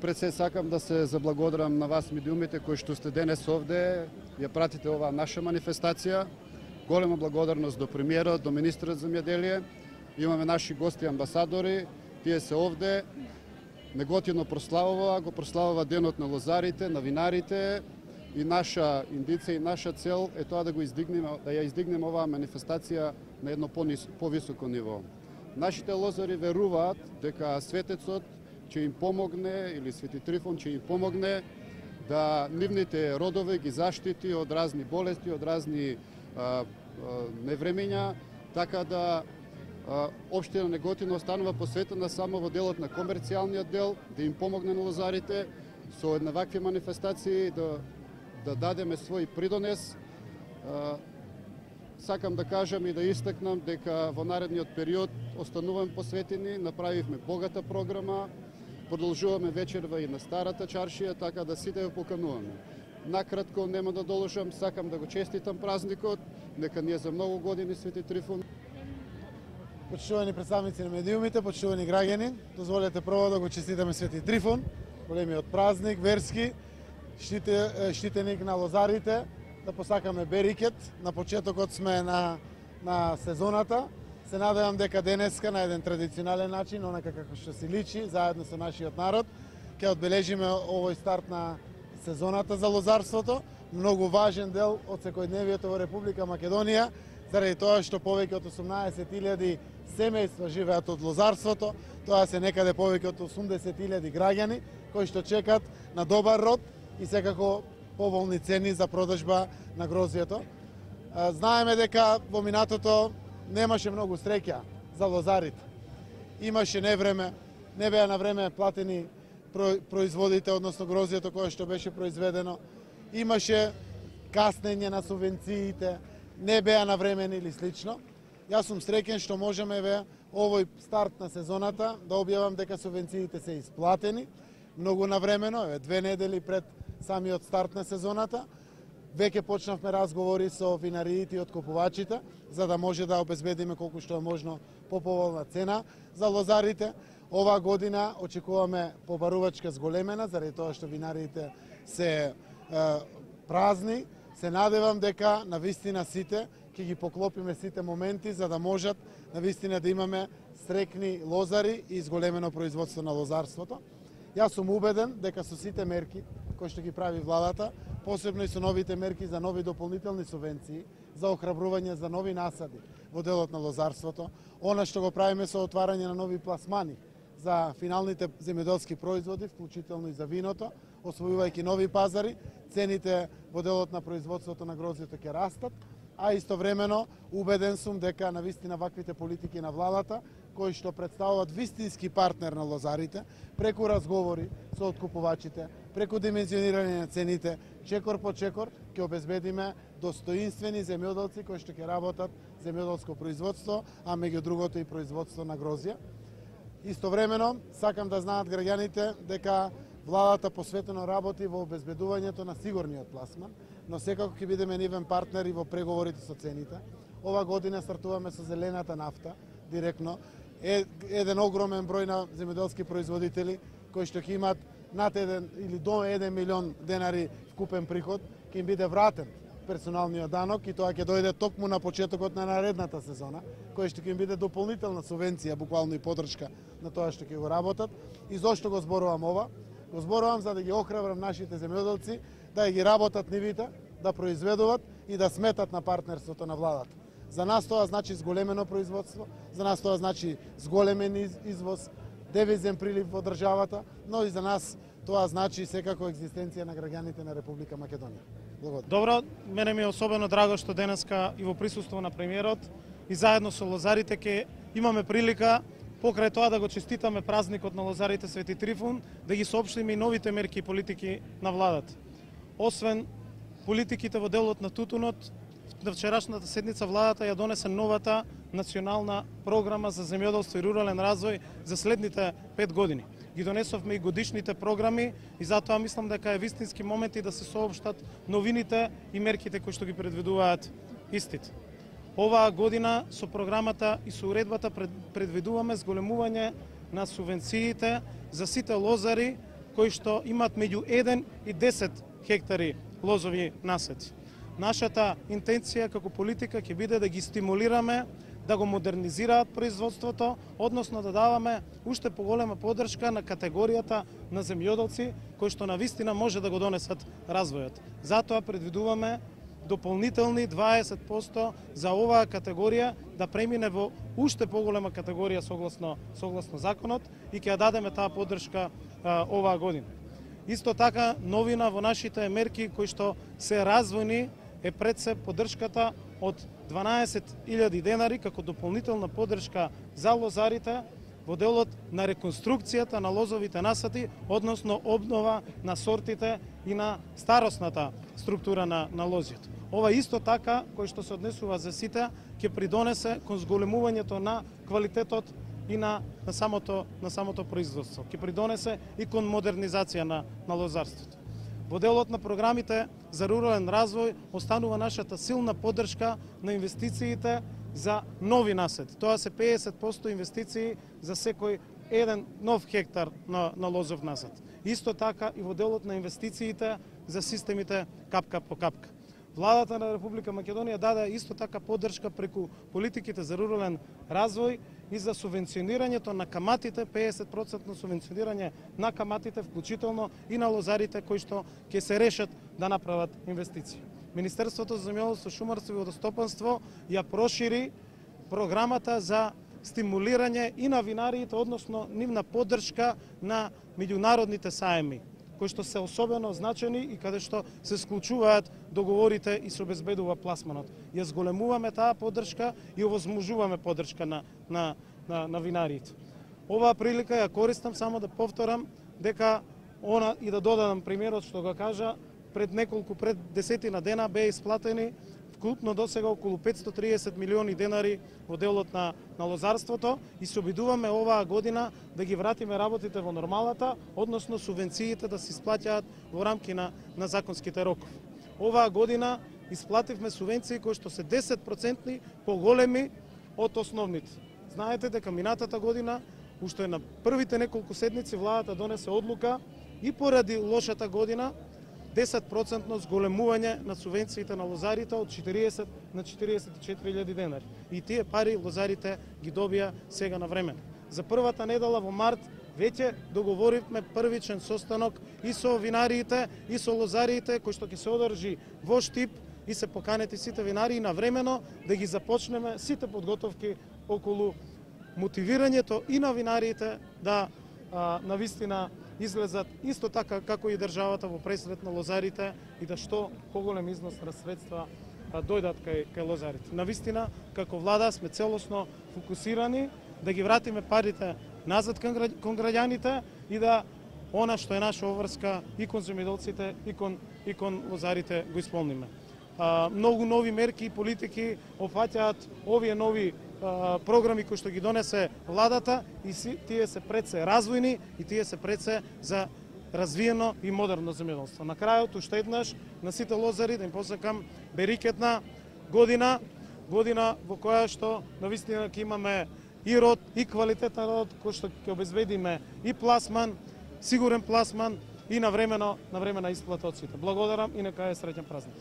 Најпред се сакам да се заблагодарам на вас медиумите кои што сте денес овде, ја пратите оваа наша манифестација. Голема благодарност до премиерот, до министерот за земјоделие. Имаме наши гости амбасадори, тие се овде. Неготино прославува, го прославува денот на лозарите, на винарите и наша индиција и наша цел е тоа да ја издигнеме оваа манифестација на едно повисоко ниво. Нашите лозари веруваат дека светецот ќе им помогне, или Свети Трифон ќе им помогне да нивните родове ги заштити од разни болести, од разни невремења, така да општина Неготино останува посветена само во делот на комерцијалниот дел, да им помогне на лозарите со една вакви манифестации да дадеме свој придонес. Сакам да кажам и да истакнам дека во наредниот период остануваме посветени, направивме богата програма, продолжуваме вечерва и на старата чаршија, така да сите ја покануваме. Накратко, нема да доложам, сакам да го честитам празникот, нека ни е за многу години Свети Трифон. Почитувани представници на медиумите, почитувани граѓани, дозволете прво да го честитаме Свети Трифон, големиот празник, верски, штитеник на лозарите, да посакаме берикет. На почетокот сме на сезоната. Се надевам дека денеска на еден традиционален начин, онака како што се личи, заедно со нашиот народ, ќе одбележиме овој старт на сезоната за лозарството, многу важен дел од секојдневието во Република Македонија, заради тоа што повеќе од 18.000 семејства живеат од лозарството, тоа се некаде повеќе од 80.000 граѓани кои што чекат на добар род и секако поволни цени за продажба на грозјето. Знаеме дека во минатото немаше многу среќа за лозарите. Имаше невреме, не беа на време платени производите, односно грозјето кое што беше произведено. Имаше каснење на субвенциите, не беа навремени или слично. Јас сум среќен што можеме овој старт на сезоната да објавам дека субвенциите се исплатени многу навремено, 2 недели пред самиот старт на сезоната. Веќе почнавме разговори со винариите и откупувачите, за да може да обезбедиме колку што е можно поповолна цена за лозарите. Оваа година очекуваме побарувачка зголемена, заради тоа што винариите се празни. Се надевам дека навистина сите ќе ги поклопиме сите моменти за да можат навистина да имаме срекни лозари и зголемено производство на лозарството. Јас сум убеден дека со сите мерки кои што ги прави владата, посебно и со новите мерки за нови дополнителни субвенции, за охрабрување за нови насади во делот на лозарството, она што го правиме со отварање на нови пласмани за финалните земјоделски производи, вклучително и за виното, освојувајќи нови пазари, цените во делот на производството на грозјето ќе растат, а истовремено убеден сум дека навистина ваквите политики на владата, кои што представуваат вистински партнер на лозарите, преку разговори со откупувачите, преку димензионирање на цените, чекор по чекор, ќе обезбедиме достоинствени земјоделци кои што ќе работат земјоделско производство, а меѓу другото и производство на грозје. Истовремено, сакам да знаат граѓаните дека владата посветено работи во обезбедувањето на сигурниот пласман, но секако ќе бидеме нивен партнер и во преговорите со цените. Ова година стартуваме со зелената нафта, директно. Еден огромен број на земјоделски производители кои што ќе имаат над 1 или до 1 милион денари вкупен приход, ќе им биде вратен персоналниот данок и тоа ќе дојде токму на почетокот на наредната сезона, кој што ќе им биде дополнителна субвенција, буквално и подршка на тоа што ќе го работат. И зошто го зборувам ова? Го зборувам за да ги охрабрам нашите земјоделци да ги работат нивите, да произведуваат и да сметат на партнерството на владата. За нас тоа значи зголемено производство, за нас тоа значи зголемен извоз, девизен прилив во државата, но и за нас тоа значи секако екзистенција на граѓаните на Република Македонија. Благодарам. Добро, мене ми е особено драго што денеска и во присуство на премиерот и заедно со лозарите ќе имаме прилика покрај тоа да го честитаме празникот на лозарите Свети Трифон, да ги соопштиме и новите мерки и политики на владата. Освен политиките во делот на тутунот, на вчерашната седница владата ја донесе новата национална програма за земјоделство и рурален развој за следните 5 години. Ги донесовме и годишните програми и затоа мислам дека е вистински момент и да се соопштат новините и мерките кои што ги предвидуваат истите. Оваа година со програмата и со уредбата предвидуваме зголемување на субвенциите за сите лозари кои што имаат меѓу 1 и 10 хектари лозови насади. Нашата интенција како политика ќе биде да ги стимулираме да го модернизираат производството, односно да даваме уште поголема поддршка на категоријата на земјоделци кои што навистина може да го донесат развојот. Затоа предвидуваме дополнителни 20% за оваа категорија да премине во уште поголема категорија согласно законот и ќе ја дадеме таа поддршка оваа година. Исто така новина во нашите мерки кои што се развојни е пред се поддршката од 12.000 денари како дополнителна поддршка за лозарите во делот на реконструкцијата на лозовите насади, односно обнова на сортите и на старосната структура на лозиот. Ова исто така, кој што се однесува за сите, ќе придонесе кон зголемувањето на квалитетот и на самото производство. Ќе придонесе и кон модернизација на лозарството. Во делот на програмите за рурален развој останува нашата силна поддршка на инвестициите за нови насади. Тоа се 50% инвестиции за секој еден нов хектар на лозов насад. Исто така и во делот на инвестициите за системите капка по капка. Владата на Република Македонија даде исто така поддршка преку политиките за рурален развој и за субвенционирањето на каматите, 50% субвенционирање на каматите, вклучително и на лозарите кои што ќе се решат да направат инвестиции. Министерството за земјоделство, шумарство и водостопанство ја прошири програмата за стимулирање и на винариите, односно нивна поддршка на меѓународните саеми, кои што се особено значени и каде што се склучуваат договорите и се обезбедува пласманот. Ја зголемуваме таа поддршка и овозможуваме поддршка на винариите. Оваа прилика ја користам само да повторам дека и да додадам примерот што го кажа, пред десетина дена беа исплатени вкупно досега околу 530 милиони денари во делот на лозарството и се обидуваме оваа година да ги вратиме работите во нормалата, односно субвенциите да се исплаќаат во рамки на законските рокови. Оваа година исплативме субвенции кои што се 10% поголеми од основните. Знаете дека минатата година, уште на првите неколку седмици, владата донесе одлука и поради лошата година 10% зголемување на субвенциите на лозарите од 40 на 44.000 денари. И тие пари лозарите ги добија сега на време. За првата недела во март веќе договоривме првичен состанок и со винариите и со лозариите кој што ќе се одржи во Штип и се поканети сите винари на времено да ги започнеме сите подготовки околу мотивирањето и на винариите да навистина излезат исто така како и државата во пресред на лозарите и да што поголем износ на средства дојдат кај лозарите. Навистина, како влада сме целосно фокусирани да ги вратиме парите назад кон граѓаните и да она што е наша обврска и кон земјоделците и кон лозарите го исполниме. Многу нови мерки и политики опфаќаат овие нови програми кои што ги донесе владата и тие се пред се развојни и тие се пред се за развиено и модерно земјоделство. На крајот уште еднаш на сите лозари да им посакам берикетна година во која што навистина ќе имаме и род и квалитетен род кој што ќе обезбедиме и пласман, сигурен пласман и навремена исплата од сите. Благодарам и нека е среќен празник.